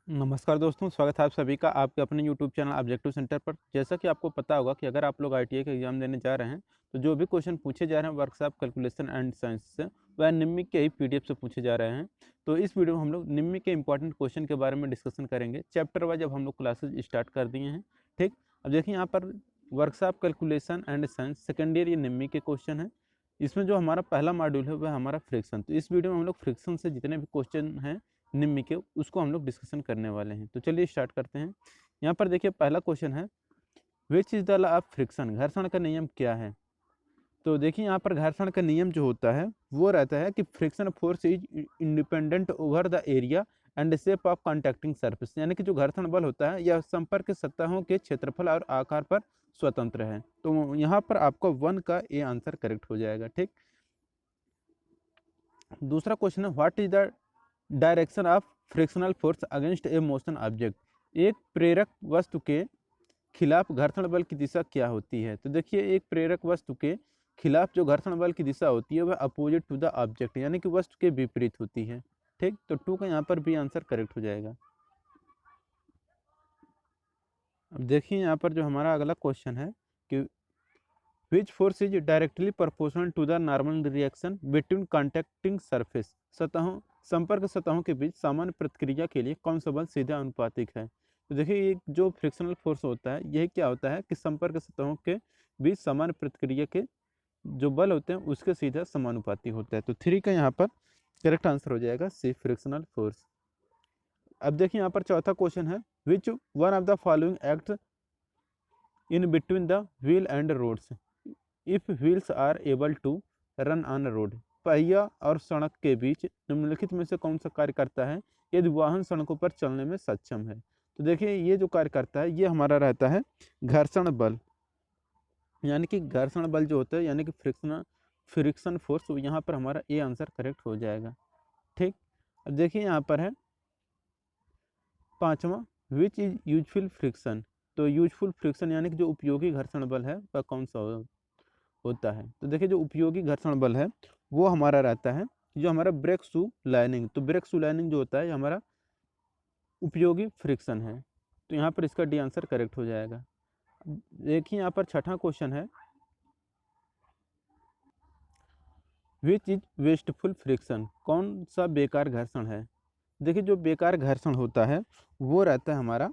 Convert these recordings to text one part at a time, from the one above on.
नमस्कार दोस्तों, स्वागत है आप सभी का आपके अपने यूट्यूब चैनल ऑब्जेक्टिव सेंटर पर। जैसा कि आपको पता होगा कि अगर आप लोग आईटीआई का एग्जाम देने जा रहे हैं, तो जो भी क्वेश्चन पूछे जा रहे हैं वर्कशॉप कैलकुलेशन एंड साइंस से, वह निम्न के ही पीडीएफ से पूछे जा रहे हैं। तो इस वीडियो में हम लोग निम्न के इंपॉर्टेंट क्वेश्चन के बारे में डिस्कशन करेंगे। चैप्टर वाइज अब हम लोग क्लासेज स्टार्ट कर दिए हैं। ठीक, अब देखिए यहाँ पर workshop calculation and science second year ये निम्न के क्वेश्चन है। इसमें जो हमारा पहला मॉड्यूल है वह हमारा फ्रिक्शन। तो इस वीडियो में हम लोग फ्रिक्शन से जितने भी क्वेश्चन हैं निम्न के, उसको हम लोग डिस्कशन करने वाले हैं। तो चलिए स्टार्ट करते हैं। यहाँ पर देखिए पहला क्वेश्चन है, which is the law of friction, घर्षण का नियम क्या है। तो देखिए यहाँ पर घर्षण का नियम जो होता है वो रहता है कि friction force is independent over the area and shape of contacting surface, यानी कि जो घर्षण बल होता है यह संपर्क सतहों के क्षेत्रफल और आकार पर स्वतंत्र है। तो यहाँ पर आपका 1 का ए आंसर करेक्ट हो जाएगा। ठीक, दूसरा क्वेश्चन है, what is the direction of frictional force against A motion object, एक प्रेरक वस्तु के खिलाफ घर्षण बल की दिशा क्या होती है। तो देखिए एक प्रेरक वस्तु के खिलाफ जो घर्षण बल की दिशा होती है वह अपोजिट टू द ऑब्जेक्ट, यानी कि वस्तु के विपरीत होती है। ठीक, तो 2 का यहाँ पर बी आंसर करेक्ट हो जाएगा। अब देखिए यहाँ पर जो हमारा अगला क्वेश्चन है कि which force is directly proportional to the normal reaction between contacting surface, सतहों संपर्क सतहों के बीच सामान्य प्रतिक्रिया के लिए कौन सा बल सीधा अनुपातिक है। तो देखिए ये जो फ्रिक्शनल फोर्स होता है यह क्या होता है कि संपर्क सतहों के बीच सामान्य प्रतिक्रिया के जो बल होते हैं उसके सीधा समानुपाती होता है। तो 3 का यहाँ पर करेक्ट आंसर हो जाएगा सी, फ्रिक्शनल फोर्स। अब देखिए यहाँ पर चौथा क्वेश्चन है, which one of the following act in between the wheel and roads if wheels are able to run on road, पहिया और सड़क के बीच निम्नलिखित में से कौन सा कार्य करता है यदि वाहन सड़कों पर चलने में सक्षम है। तो देखिए ये जो कार्य करता है ये हमारा रहता है घर्षण बल, यानी कि घर्षण बल जो होता है यानी कि फ्रिक्शन फोर्स, यहाँ पर हमारा ए आंसर करेक्ट हो जाएगा। ठीक, अब देखिए यहाँ पर है पांचवा, विच इज यूजफुल फ्रिक्शन। तो यूजफुल फ्रिक्शन यानी कि जो उपयोगी घर्षण बल है वह कौन सा होता है। तो देखिए जो उपयोगी घर्षण बल है वो हमारा रहता है जो हमारा ब्रेक शू लाइनिंग। तो ब्रेक शू लाइनिंग जो होता है ये हमारा उपयोगी फ्रिक्शन है। तो यहाँ पर इसका डी आंसर करेक्ट हो जाएगा। देखिए यहाँ पर छठा क्वेश्चन है, विच इज वेस्टफुल फ्रिक्शन, कौन सा बेकार घर्षण है। देखिए जो बेकार घर्षण होता है वो रहता है हमारा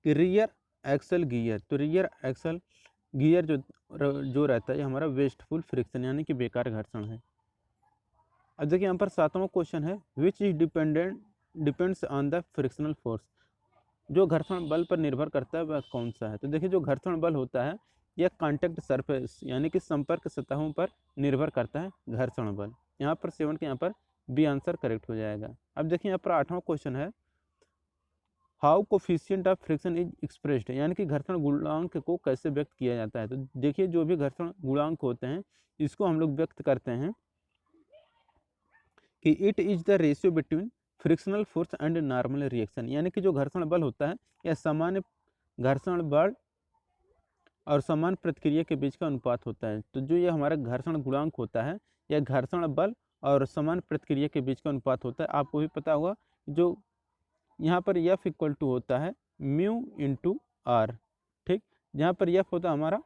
कि रियर एक्सल गियर। तो रियर एक्सल गियर जो रहता है ये हमारा वेस्टफुल फ्रिक्शन यानी कि बेकार घर्षण है। अब देखिए यहाँ पर सातवां क्वेश्चन है, which is depends on the frictional force, जो घर्षण बल पर निर्भर करता है वह कौन सा है। तो देखिए जो घर्षण बल होता है यह कांटेक्ट सरफेस यानी कि संपर्क सतहों पर निर्भर करता है घर्षण बल। यहाँ पर 7 के यहाँ पर बी आंसर करेक्ट हो जाएगा। अब देखिए यहाँ पर आठवां क्वेश्चन है, how coefficient of friction is expressed, यानी कि घर्षण गुणांक को कैसे व्यक्त किया जाता है। तो देखिए जो भी घर्षण गुणांक होते हैं इसको हम लोग व्यक्त करते हैं कि it is the ratio between frictional force and normal reaction, यानी कि जो घर्षण बल होता है यह सामान्य घर्षण बल और समान प्रतिक्रिया के बीच का अनुपात होता है। तो जो ये हमारा घर्षण गुणांक होता है यह घर्षण बल और समान प्रतिक्रिया के बीच का अनुपात होता है। आपको भी पता होगा जो यहाँ पर एफ इक्वल टू होता है म्यू इंटू आर। ठीक, जहाँ पर एफ होता है हमारा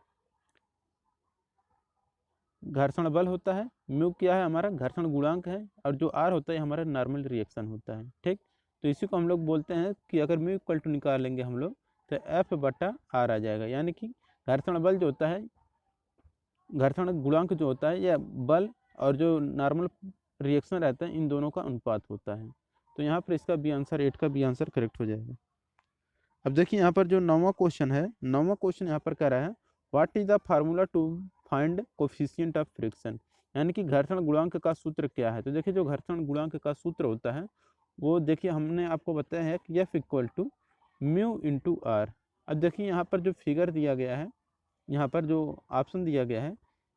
घर्षण बल होता है, म्यू क्या है हमारा घर्षण गुणांक है, और जो आर होता है हमारा नॉर्मल रिएक्शन होता है। ठीक, तो इसी को हम लोग बोलते हैं कि अगर म्यू इक्वल टू निकालेंगे हम लोग तो एफ बटा आर आ जाएगा, यानी कि घर्षण बल जो होता है घर्षण गुणांक जो होता है यह बल और जो नॉर्मल रिएक्शन रहता है इन दोनों का अनुपात होता है। तो यहाँ पर इसका बी आंसर 8 का बी आंसर करेक्ट हो जाएगा। अब देखिए यहाँ पर जो 9वां क्वेश्चन है, 9वां क्वेश्चन यहाँ पर कह रहा है, what is the formula to find coefficient of friction, यानी कि घर्षण गुणांक का सूत्र क्या है। तो देखिए जो घर्षण गुणांक का सूत्र होता है वो देखिए हमने आपको बताया है कि F equal to mu into R. अब देखिए यहाँ पर जो फिगर दिया गया है, यहाँ पर जो ऑप्शन दिया गया है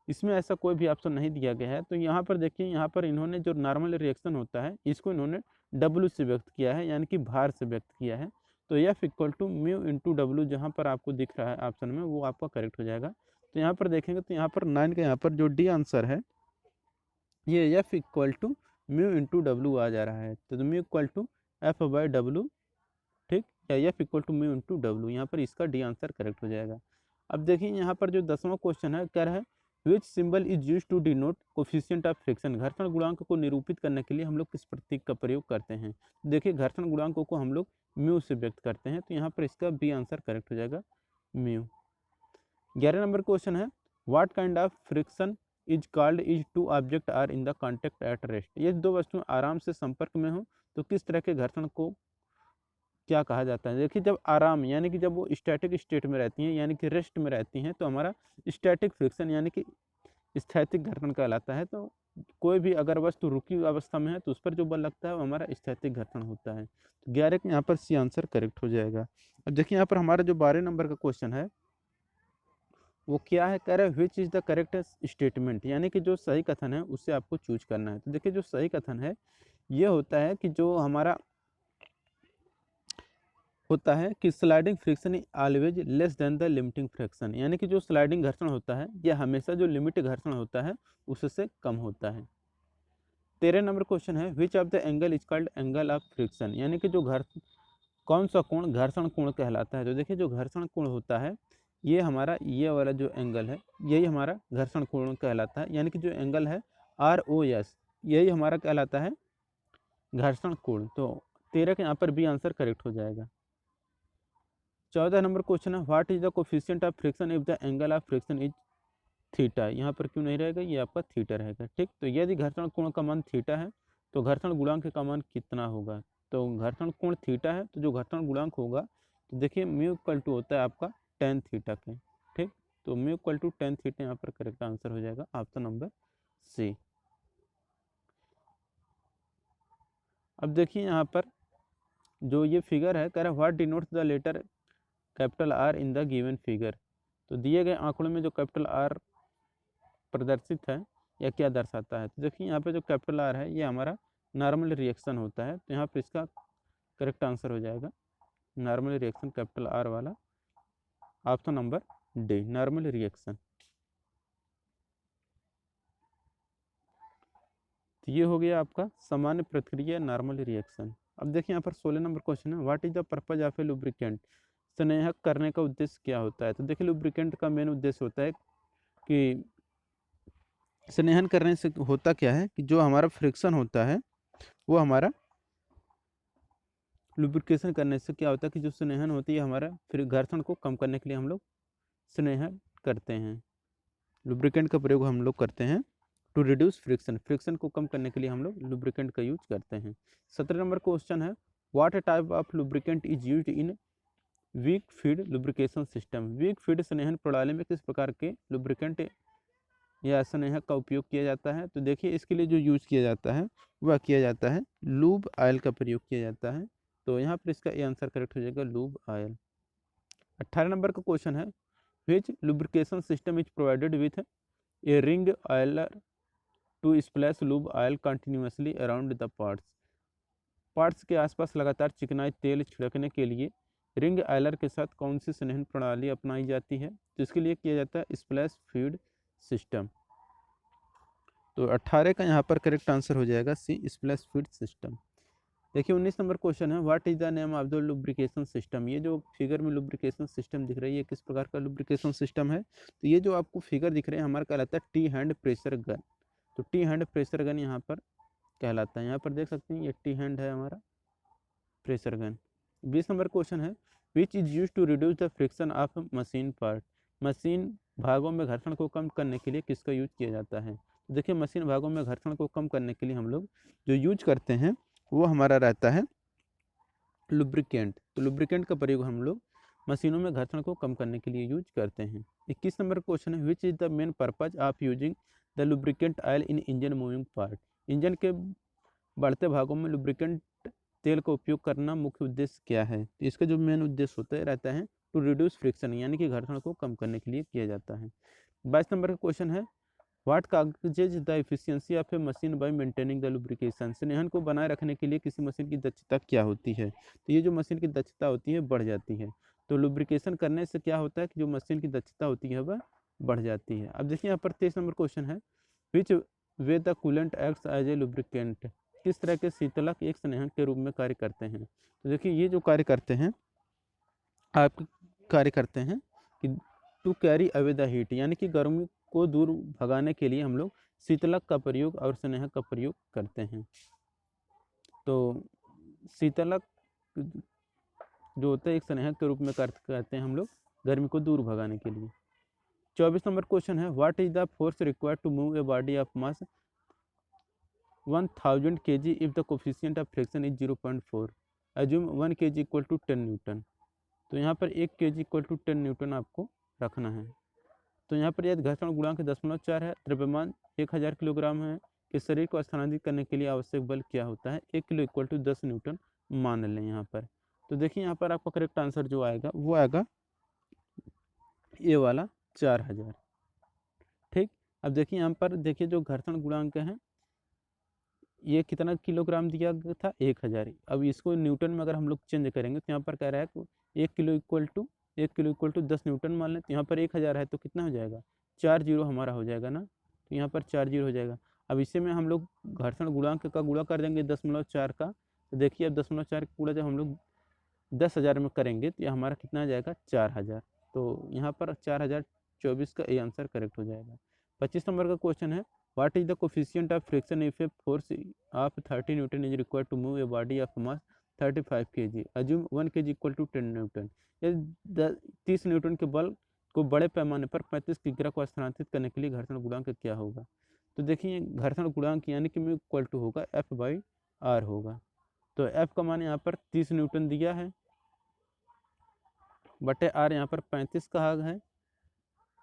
इसमें ऐसा कोई भी ऑप्शन नहीं दिया गया है। तो यहाँ पर देखिए यहाँ पर इन्होंने जो नॉर्मल रिएक्शन होता है इसको इन्होंने डब्ल्यू से व्यक्त किया है, यानी कि भार से व्यक्त किया है। तो F equal to mu into W जहाँ पर आपको दिख रहा है ऑप्शन में वो आपका करेक्ट हो जाएगा। तो यहाँ पर देखेंगे तो यहाँ पर 9 का यहाँ पर जो डी आंसर है ये F equal to mu into W आ जा रहा है। तो म्यू इक्वल टू F/W, ठीक, या F equal to mu into W. यहाँ पर इसका डी आंसर करेक्ट हो जाएगा। अब देखिए यहाँ पर जो 10वां क्वेश्चन है, कह रहा है which symbol is use to denote coefficient of friction. घर्षण गुणांक को निरूपित करने के लिए हम लोग किस प्रतीक का प्रयोग करते हैं। देखिए घर्षण गुणांकों को हम लोग म्यू से व्यक्त करते हैं, तो यहाँ पर इसका बी आंसर करेक्ट हो जाएगा, म्यू। 11 नंबर क्वेश्चन है what kind of friction is called is two object are in the contact at rest. ये दो वस्तुएं आराम से संपर्क में हो तो किस तरह के घर्षण को क्या कहा जाता है। देखिए जब आराम यानी कि जब वो स्टैटिक स्टेट में रहती हैं यानी कि रेस्ट में रहती हैं तो हमारा स्टैटिक फ्रिक्शन यानी कि स्थैतिक घर्षण कहलाता है। तो कोई भी अगर वस्तु रुकी हुई अवस्था में है तो उस पर जो बल लगता है वो हमारा स्थैतिक घर्षण होता है। तो 11 का यहाँ पर सी आंसर करेक्ट हो जाएगा। अब देखिए यहाँ पर हमारा जो 12 नंबर का क्वेश्चन है वो क्या है, कह रहे हैं which is the correct statement, यानी कि जो सही कथन है उससे आपको चूज करना है। तो देखिए जो सही कथन है ये होता है कि जो हमारा होता है कि sliding friction is always less than the limiting friction, यानी कि जो स्लाइडिंग घर्षण होता है यह हमेशा जो लिमिट घर्षण होता है उससे कम होता है। 13 नंबर क्वेश्चन है which of the angle is called angle of friction, यानी कि जो कौन सा कोण घर्षण कोण कहलाता है। तो देखिए जो घर्षण कोण होता है ये हमारा ये वाला जो एंगल है यही हमारा घर्षण कोण कहलाता है, यानी कि जो एंगल है ROS यही हमारा कहलाता है घर्षण कोण। तो 13 के यहाँ पर बी आंसर करेक्ट हो जाएगा। 14 नंबर क्वेश्चन है what is the coefficient of friction if the angle of friction is theta. यहाँ पर क्यों नहीं रहेगा, ये आपका थीटा रहेगा, ठीक। तो यदि घर्षण कोण का मान थीटा है तो घर्षण गुणांक का मान कितना होगा। तो घर्षण कोण थीटा है तो जो घर्षण गुणांक होगा तो देखिए म्यू इक्वल टू होता है आपका tan थीटा के, ठीक। तो mu equal to tan theta यहाँ पर करेक्ट आंसर हो जाएगा ऑप्शन नंबर सी। अब देखिए यहाँ पर जो ये फिगर है कह रहा है what denotes the letter capital R in the given figure. तो दिए गए आंकड़ों में जो कैपिटल R प्रदर्शित है या क्या दर्शाता है। तो देखिए यहाँ पे जो कैपिटल R है ये हमारा नॉर्मल रिएक्शन होता है, तो यहाँ पे इसका करेक्ट आंसर हो जाएगा नॉर्मल रिएक्शन कैपिटल R वाला, option number D normal reaction. तो ये हो गया आपका सामान्य प्रतिक्रिया नॉर्मल रिएक्शन। अब देखिए यहाँ पर 16 नंबर क्वेश्चन है what is the purpose of A lubricant. स्नेहक करने का उद्देश्य क्या होता है। तो देखिए लुब्रिकेंट का मेन उद्देश्य होता है कि स्नेहन करने से होता क्या है कि जो हमारा फ्रिक्शन होता है वो हमारा लुब्रिकेशन करने से क्या होता है कि जो स्नेहन होती है हमारा फिर घर्षण को कम करने के लिए हम लोग स्नेहन करते हैं, लुब्रिकेंट का प्रयोग हम लोग करते हैं टू रिड्यूस फ्रिक्शन, फ्रिक्शन को कम करने के लिए हम लोग लुब्रिकेंट का यूज करते हैं। 17 नंबर क्वेश्चन है what type of lubricant is used in wick feed lubrication system. Wick feed स्नेहन प्रणाली में किस प्रकार के लुब्रिकेंट या स्नेहक का उपयोग किया जाता है। तो देखिए इसके लिए जो यूज किया जाता है वह किया जाता है लूब ऑयल का प्रयोग किया जाता है। तो यहाँ पर इसका आंसर करेक्ट हो जाएगा लूब ऑयल। 18 नंबर का क्वेश्चन है which lubrication system is provided with a ring oiler to splash lube oil continuously around the parts. Parts के आसपास लगातार चिकनाई तेल छिड़कने के लिए रिंग ऑयलर के साथ कौन सी स्नेहन प्रणाली अपनाई जाती है। तो इसके लिए किया जाता है स्प्लैश फीड सिस्टम। तो 18 का यहाँ पर करेक्ट आंसर हो जाएगा सी स्प्लैश फीड सिस्टम। देखिए 19 नंबर क्वेश्चन है what is the name of the lubrication system. ये जो फिगर में लुब्रिकेशन सिस्टम दिख रही है किस प्रकार का लुब्रिकेशन सिस्टम है। तो ये जो आपको फिगर दिख रहे हैं हमारा कहलाता है टी हैंड प्रेशर गन। तो टी हैंड प्रेशर गन यहाँ पर कहलाता है, यहाँ पर देख सकते हैं ये टी हैंड है हमारा प्रेशर गन। 20 नंबर क्वेश्चन है which is use to reduce the friction of machine part. Machine भागों में घर्षण को कम करने के लिए किसका यूज किया जाता है। तो देखिए मशीन भागों में घर्षण को कम करने के लिए हम लोग जो यूज करते हैं वो हमारा रहता है लुब्रिकेंट। तो लुब्रिकेंट का प्रयोग हम लोग मशीनों में घर्षण को कम करने के लिए यूज करते हैं। 21 नंबर क्वेश्चन है which is the main purpose of using the lubricant oil in engine moving part. Engine के बढ़ते भागों में लुब्रिकेंट तेल का उपयोग करना मुख्य उद्देश्य क्या है। तो इसका जो मेन उद्देश्य होता है रहता है टू रिड्यूस फ्रिक्शन, यानी कि घर्षण को कम करने के लिए किया जाता है। 22 नंबर का क्वेश्चन है what causes the efficiency of a machine by maintaining the lubrication. स्नेहन को बनाए रखने के लिए किसी मशीन की दक्षता क्या होती है। तो ये जो मशीन की दक्षता होती है बढ़ जाती है। तो लुब्रिकेशन करने से क्या होता है कि जो मशीन की दक्षता होती है वह बढ़ जाती है। अब देखिए यहाँ पर 23 नंबर क्वेश्चन है which way the coolant acts as a lubricant. किस तरह के शीतलक एक स्नेहक के रूप में कार्य करते हैं। तो देखिए ये जो कार्य करते हैं, आप कार्य करते हैं कि to carry away the heat, यानी कि गर्मी को दूर भगाने के लिए हम लोग शीतलक का प्रयोग और स्नेहक का प्रयोग करते हैं। तो शीतलक जो होता है एक स्नेहक के रूप में करते हैं हम लोग गर्मी को दूर भगाने के लिए। 24 नंबर क्वेश्चन है, what is the force required to move a body of mass 1000 kg if the coefficient of friction is 0.4, assume 1 kg equal to 10 newton. तो यहाँ पर 1 kg इक्वल टू 10 न्यूटन आपको रखना है। तो यहाँ पर यदि घर्षण गुणांक 10.4 है, द्रव्यमान 1000 किलोग्राम है, कि शरीर को स्थानांतरित करने के लिए आवश्यक बल क्या होता है, 1 किलो इक्वल टू 10 न्यूटन मान लें यहाँ पर। तो देखिए यहाँ पर आपका करेक्ट आंसर जो आएगा वो आएगा ये वाला 4000। ठीक, अब देखिए यहाँ पर देखिए जो घर्षण गुणांक है ये कितना किलोग्राम दिया गया था, 1000। अब इसको न्यूटन में अगर हम लोग चेंज करेंगे तो यहाँ पर कह रहा है कि 1 किलो इक्वल टू 10 न्यूटन मान लें। तो यहाँ पर 1000 है तो कितना हो जाएगा, 4 जीरो हमारा हो जाएगा ना, तो यहाँ पर 4 जीरो हो जाएगा। अब इसे में हम लोग घर्षण गुणांक का गुणा कर देंगे 10.4 का। तो देखिए अब 10.4 का गुणा जब हम लोग 10,000 में करेंगे तो ये हमारा कितना आ जाएगा, 4000। तो यहाँ पर 4024 का ये आंसर करेक्ट हो जाएगा। 25 नंबर का क्वेश्चन है, what is the coefficient of friction if a force of 30 newton is required to move a body of mass 35 kg, assume 1 kg equal to 10 newton. यदि 30 न्यूटन के बल को बड़े पैमाने पर 35 किग्रा को स्थानांतरित करने के लिए घर्षण गुणांक क्या होगा। तो देखिए घर्षण गुणांक यानी कि म्यू इक्वल टू होगा F/R होगा। तो F का मान यहाँ पर 30 न्यूटन दिया है, बटे R यहाँ पर 35 कहा है,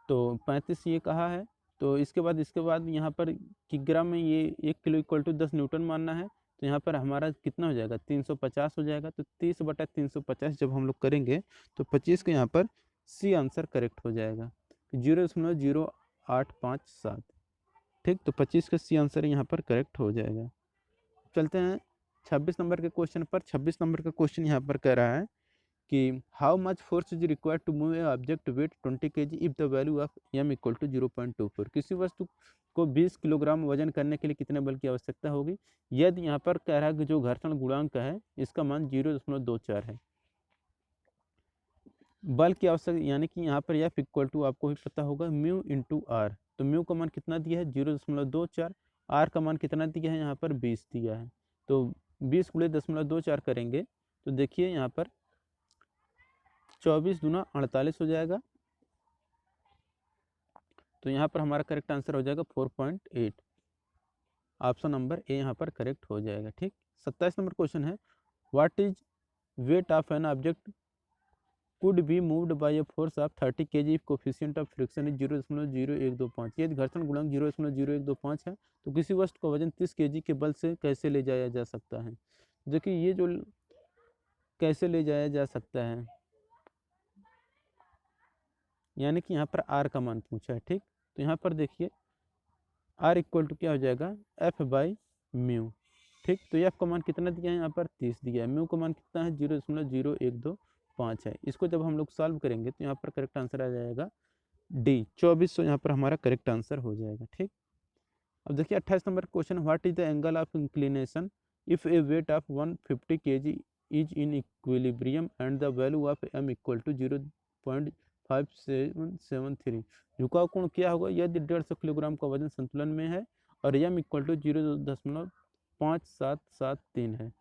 तो 35 ये कहा है। तो इसके बाद यहाँ पर किग्रा में ये 1 किलो इक्वल टू 10 न्यूटन मानना है। तो यहाँ पर हमारा कितना हो जाएगा, 350 हो जाएगा। तो 30/350 जब हम लोग करेंगे तो 25 के यहाँ पर सी आंसर करेक्ट हो जाएगा, 0.0857। ठीक, तो 25 का सी आंसर यहाँ पर करेक्ट हो जाएगा। चलते हैं 26 नंबर के क्वेश्चन पर। 26 नंबर का क्वेश्चन यहाँ पर कह रहा है कि how much force is required to move a object weight 20 kg if the value of m equal to 0.24। किसी वस्तु को 20 किलोग्राम वजन करने के लिए कितने बल की आवश्यकता होगी, यदि यहाँ पर कह रहा है कि जो घर्षण गुणांक है इसका मान 0.24 है। बल की आवश्यकता यानी कि यहाँ पर F इक्वल टू आपको भी पता होगा म्यू इंटू आर। तो म्यू का मान कितना दिया है, 0.24। आर का मान कितना दिया है, यहाँ पर 20 दिया है। तो 20 गुणे 0.24 करेंगे तो देखिए यहाँ पर 24 दूना 48 हो जाएगा। तो यहाँ पर हमारा करेक्ट आंसर हो जाएगा 4.8। ऑप्शन नंबर ए यहाँ पर करेक्ट हो जाएगा। ठीक, 27 नंबर क्वेश्चन है, what is weight of an object could be moved by A force of 30 kg if coefficient of friction is 0.0125। यदि घर्षण गुणांक 0.0125 है तो किसी वस्तु का वजन 30 kg के बल से कैसे ले जाया जा सकता है। देखिए ये जो कैसे ले जाया जा सकता है यानी कि यहाँ पर आर का मान पूछा है। ठीक, तो यहाँ पर देखिए आर इक्वल टू क्या हो जाएगा, F/म्यू। ठीक, तो एफ का मान कितना दिया है, यहाँ पर 30 दिया है। म्यू का मान कितना है, 0.0125 है। इसको जब हम लोग सॉल्व करेंगे तो यहाँ पर करेक्ट आंसर आ जाएगा डी 24। यहाँ पर हमारा करेक्ट आंसर हो जाएगा। ठीक, अब देखिए 28 number question, what is the angle of inclination if a weight of 150 kg is in equilibrium and the value of m equal to 0.5773। झुकाव कोण क्या होगा यदि 150 किलोग्राम का वजन संतुलन में है और m इक्वल टू 0.5773 है।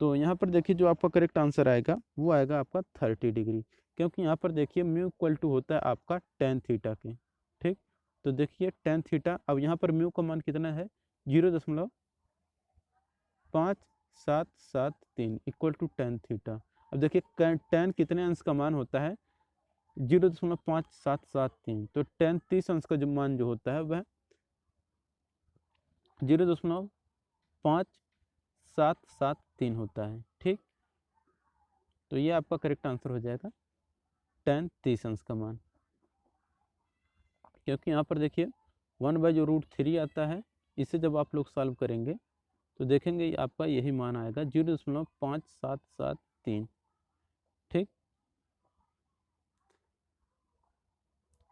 तो यहाँ पर देखिए जो आपका करेक्ट आंसर आएगा वो आएगा आपका 30 डिग्री, क्योंकि यहाँ पर देखिए म्यू इक्वल टू होता है आपका tan थीटा के। ठीक, तो देखिए tan थीटा, अब यहाँ पर म्यू का मान कितना है, 0.5773 इक्वल टू tan थीटा। अब देखिए tan कितने अंश का मान होता है, 0.5773। तो tan 30 अंश का जो मान जो होता है वह 0.5773 होता है। ठीक, तो ये आपका करेक्ट आंसर हो जाएगा tan 30 अंश का मान, क्योंकि यहाँ पर देखिए 1/√3 आता है। इसे जब आप लोग सॉल्व करेंगे तो देखेंगे आपका यही मान आएगा 0.5773। ठीक,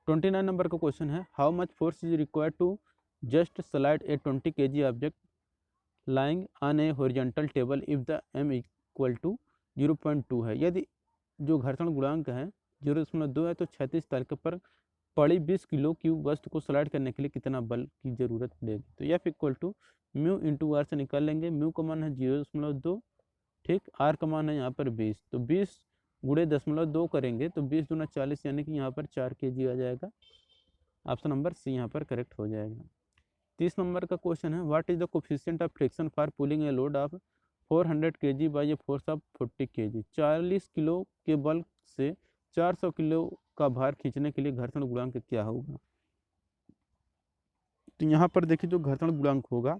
29 नंबर का क्वेश्चन है, how much force is required to just slide a 20 kg object lying on a horizontal table if the m equal to 0.2 है। यदि जो घर्षण गुणांक है 0.2 है तो क्षैतिज तल पर पड़ी 20 किलो की वस्तु को स्लाइड करने के लिए कितना बल की जरूरत पड़ेगी। तो F equal to mu into R से निकाल लेंगे। म्यू का मान है 0.2, ठीक। आर का मान है यहाँ पर 20, तो 20 गुणे 0.2 करेंगे तो 20 दूना 40, यानी कि यहाँ पर 4 kg आ जाएगा। ऑप्शन नंबर सी यहाँ पर करेक्ट हो जाएगा। 30 नंबर का क्वेश्चन है, what is the coefficient of friction for pulling a load of 400 kg by A force of 40 kg। 40 kilo के बल से 400 किलो का भार खींचने के लिए घर्षण गुणांक क्या होगा। तो यहाँ पर देखिए जो घर्षण गुणांक होगा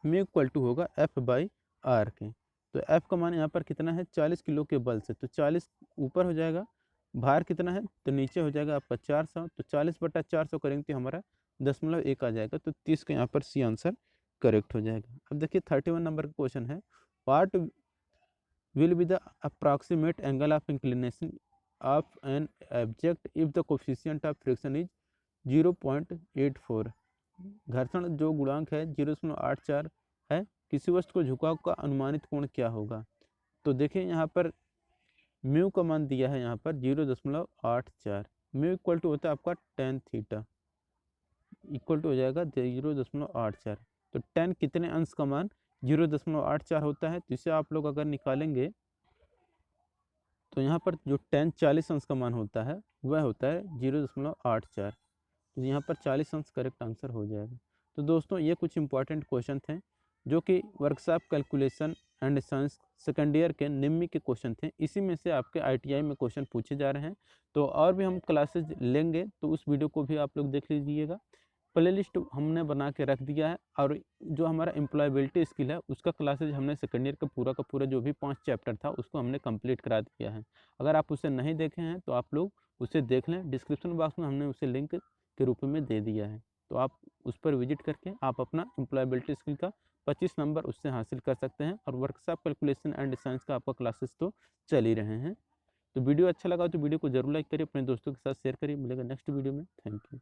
म्यू इक्वल टू होगा F बाई आर के। तो F का मान यहाँ पर कितना है 40 किलो के बल से, तो 40 ऊपर हो जाएगा, भार कितना है तो नीचे हो जाएगा आपका 400, तो 40/400 करेंगे तो हमारा 0.1 आ जाएगा। तो 30 का यहाँ पर सी आंसर करेक्ट हो जाएगा। अब देखिए 31 नंबर का क्वेश्चन है, what will be the approximate angle of inclination of an object if the coefficient of friction is 0.84। घर्षण जो गुणांक है 0.84 है, किसी वस्तु को झुकाव का अनुमानित कोण क्या होगा। तो देखिए यहाँ पर म्यू का मान दिया है यहाँ पर 0.84, म्यू इक्वल टू होता है आपका tan थीटा, इक्वल टू हो जाएगा 0.84। तो tan कितने अंश का मान 0.84 होता है, तो इसे आप लोग अगर निकालेंगे तो यहाँ पर जो tan 40 अंश का मान होता है वह होता है 0.84, तो यहाँ पर 40 अंश करेक्ट आंसर हो जाएगा। तो दोस्तों ये कुछ इंपॉर्टेंट क्वेश्चन थे जो कि workshop calculation and science second year के निम्मी के क्वेश्चन थे। इसी में से आपके ITI में क्वेश्चन पूछे जा रहे हैं। तो और भी हम क्लासेज लेंगे तो उस वीडियो को भी आप लोग देख लीजिएगा। प्लेलिस्ट हमने बना के रख दिया है, और जो हमारा एम्प्लॉयबिलिटी स्किल है उसका क्लासेज हमने सेकेंड ईयर का पूरा जो भी 5 चैप्टर था उसको हमने कंप्लीट करा दिया है। अगर आप उसे नहीं देखे हैं तो आप लोग उसे देख लें, डिस्क्रिप्शन बॉक्स में हमने उसे लिंक के रूप में दे दिया है, तो आप उस पर विजिट करके आप अपना एम्प्लॉयबिलिटी स्किल का 25 नंबर उससे हासिल कर सकते हैं। और वर्कशॉप कैलकुलेशन एंड साइंस का आपका क्लासेस तो चल ही रहे हैं। तो वीडियो अच्छा लगा तो वीडियो को जरूर लाइक करिए, अपने दोस्तों के साथ शेयर करिए। मिलेगा नेक्स्ट वीडियो में। Thank you.